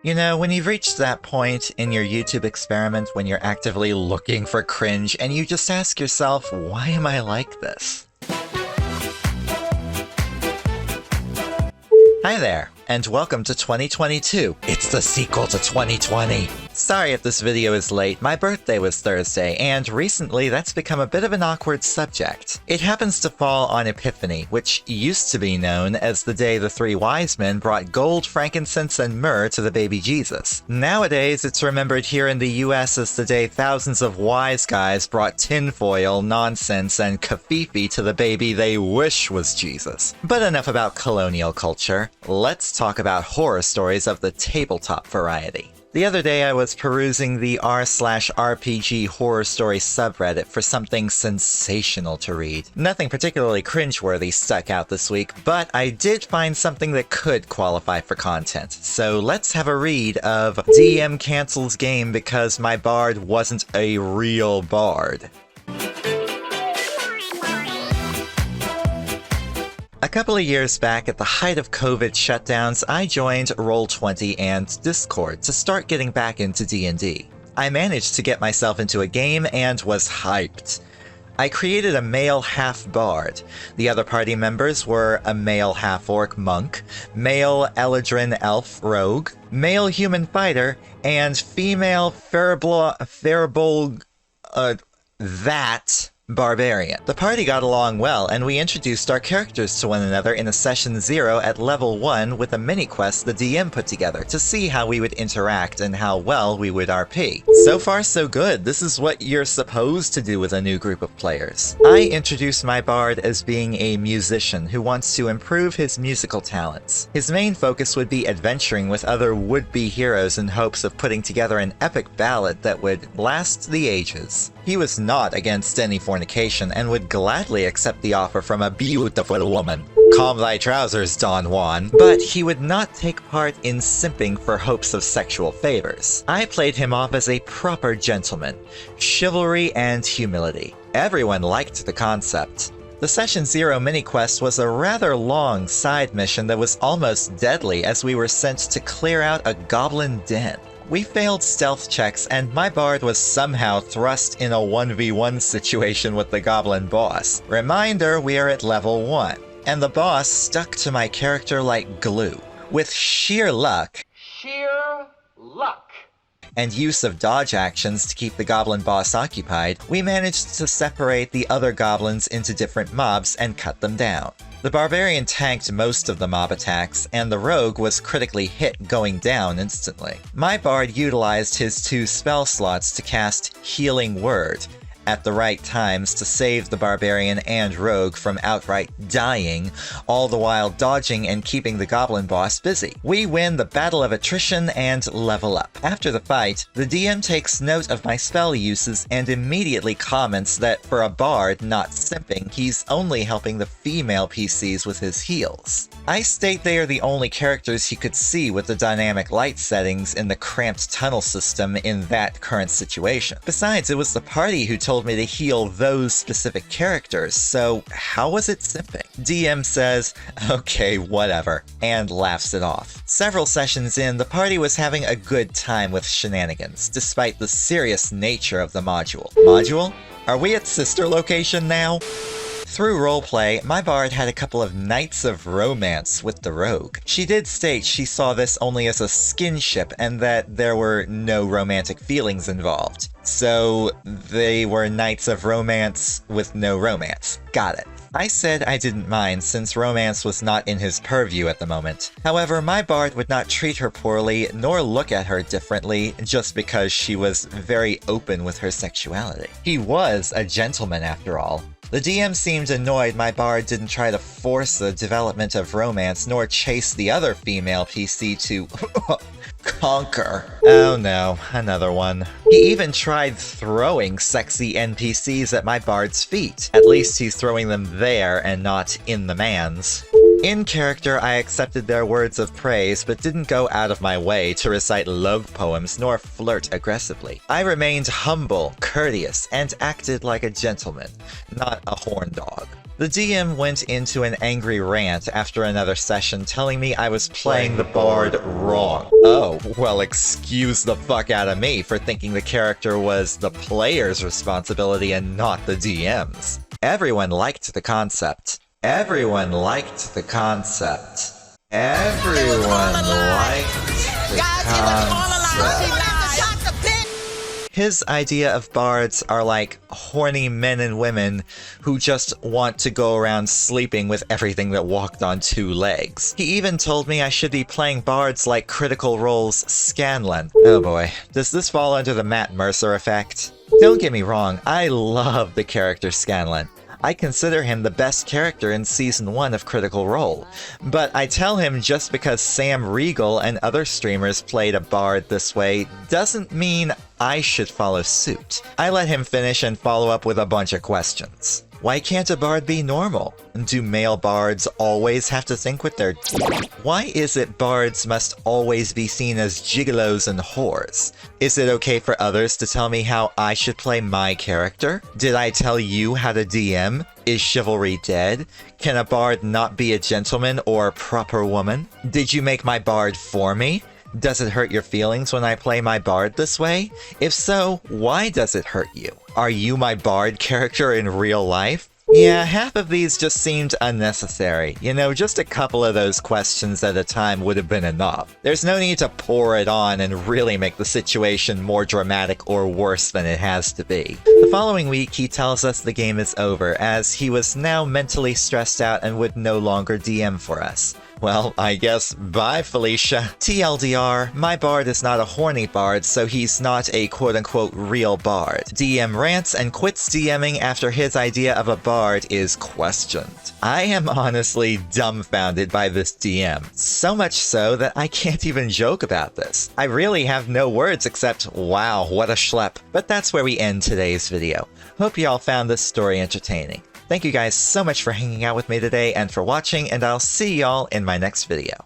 You know, when you've reached that point in your YouTube experiment when you're actively looking for cringe and you just ask yourself, why am I like this? Hi there, and welcome to 2022. It's the sequel to 2020. Sorry if this video is late, my birthday was Thursday, and recently that's become a bit of an awkward subject. It happens to fall on Epiphany, which used to be known as the day the three wise men brought gold, frankincense, and myrrh to the baby Jesus. Nowadays, it's remembered here in the US as the day thousands of wise guys brought tinfoil, nonsense, and covfefe to the baby they wish was Jesus. But enough about colonial culture. Let's talk about horror stories of the tabletop variety. The other day I was perusing the r/RPG horror story subreddit for something sensational to read. Nothing particularly cringeworthy stuck out this week, but I did find something that could qualify for content. So let's have a read of DM cancels game because my bard wasn't a real bard. A couple of years back, at the height of COVID shutdowns, I joined Roll20 and Discord to start getting back into D&D. I managed to get myself into a game and was hyped. I created a male half-bard. The other party members were a male half-orc monk, male Eladrin elf rogue, male human fighter, and female that barbarian. The party got along well, and we introduced our characters to one another in a session 0 at level 1 with a mini-quest the DM put together to see how we would interact and how well we would RP. So far so good, this is what you're supposed to do with a new group of players. I introduced my bard as being a musician who wants to improve his musical talents. His main focus would be adventuring with other would-be heroes in hopes of putting together an epic ballad that would last the ages. He was not against any fornication and would gladly accept the offer from a beautiful woman. Calm thy trousers, Don Juan. But he would not take part in simping for hopes of sexual favors. I played him off as a proper gentleman. Chivalry and humility. Everyone liked the concept. The Session 0 mini-quest was a rather long side mission that was almost deadly as we were sent to clear out a goblin den. We failed stealth checks, and my bard was somehow thrust in a 1v1 situation with the goblin boss. Reminder, we are at level 1. And the boss stuck to my character like glue. With sheer luck, and use of dodge actions to keep the goblin boss occupied, we managed to separate the other goblins into different mobs and cut them down. The barbarian tanked most of the mob attacks, and the rogue was critically hit, going down instantly. My bard utilized his 2 spell slots to cast Healing Word at the right times to save the barbarian and rogue from outright dying, all the while dodging and keeping the goblin boss busy. We win the battle of attrition and level up. After the fight, the DM takes note of my spell uses and immediately comments that for a bard not simping, he's only helping the female PCs with his heals. I state they are the only characters he could see with the dynamic light settings in the cramped tunnel system in that current situation. Besides, it was the party who told me to heal those specific characters, so how was it simping? DM says, okay, whatever, and laughs it off. Several sessions in, the party was having a good time with shenanigans, despite the serious nature of the module. Module? Are we at sister location now? Through roleplay, my bard had a couple of nights of romance with the rogue. She did state she saw this only as a skinship and that there were no romantic feelings involved. So they were nights of romance with no romance. Got it. I said I didn't mind since romance was not in his purview at the moment. However, my bard would not treat her poorly nor look at her differently just because she was very open with her sexuality. He was a gentleman after all. The DM seemed annoyed my bard didn't try to force the development of romance nor chase the other female PC to conquer. Oh no, another one. He even tried throwing sexy NPCs at my bard's feet. At least he's throwing them there and not in the man's. In character, I accepted their words of praise, but didn't go out of my way to recite love poems nor flirt aggressively. I remained humble, courteous, and acted like a gentleman, not a horn dog. The DM went into an angry rant after another session telling me I was playing the bard wrong. Oh, well excuse the fuck out of me for thinking the character was the player's responsibility and not the DM's. Everyone liked the concept. Everyone liked the concept. Everyone liked the concept. His idea of bards are like horny men and women who just want to go around sleeping with everything that walked on two legs. He even told me I should be playing bards like Critical Role's Scanlan. Oh boy, does this fall under the Matt Mercer effect? Don't get me wrong, I love the character Scanlan. I consider him the best character in Season 1 of Critical Role, but I tell him just because Sam Riegel and other streamers played a bard this way doesn't mean I should follow suit. I let him finish and follow up with a bunch of questions. Why can't a bard be normal? Do male bards always have to think with their Why is it bards must always be seen as gigolos and whores? Is it okay for others to tell me how I should play my character? Did I tell you how to DM? Is chivalry dead? Can a bard not be a gentleman or proper woman? Did you make my bard for me? Does it hurt your feelings when I play my bard this way? If so, why does it hurt you? Are you my bard character in real life? Yeah, half of these just seemed unnecessary. You know, just a couple of those questions at a time would have been enough. There's no need to pour it on and really make the situation more dramatic or worse than it has to be. The following week, he tells us the game is over, as he was now mentally stressed out and would no longer DM for us. Well, I guess bye, Felicia. TLDR, my bard is not a horny bard, so he's not a quote-unquote real bard. DM rants and quits DMing after his idea of a bard is questioned. I am honestly dumbfounded by this DM. So much so that I can't even joke about this. I really have no words except, wow, what a schlep. But that's where we end today's video. Hope you all found this story entertaining. Thank you guys so much for hanging out with me today and for watching, and I'll see y'all in my next video.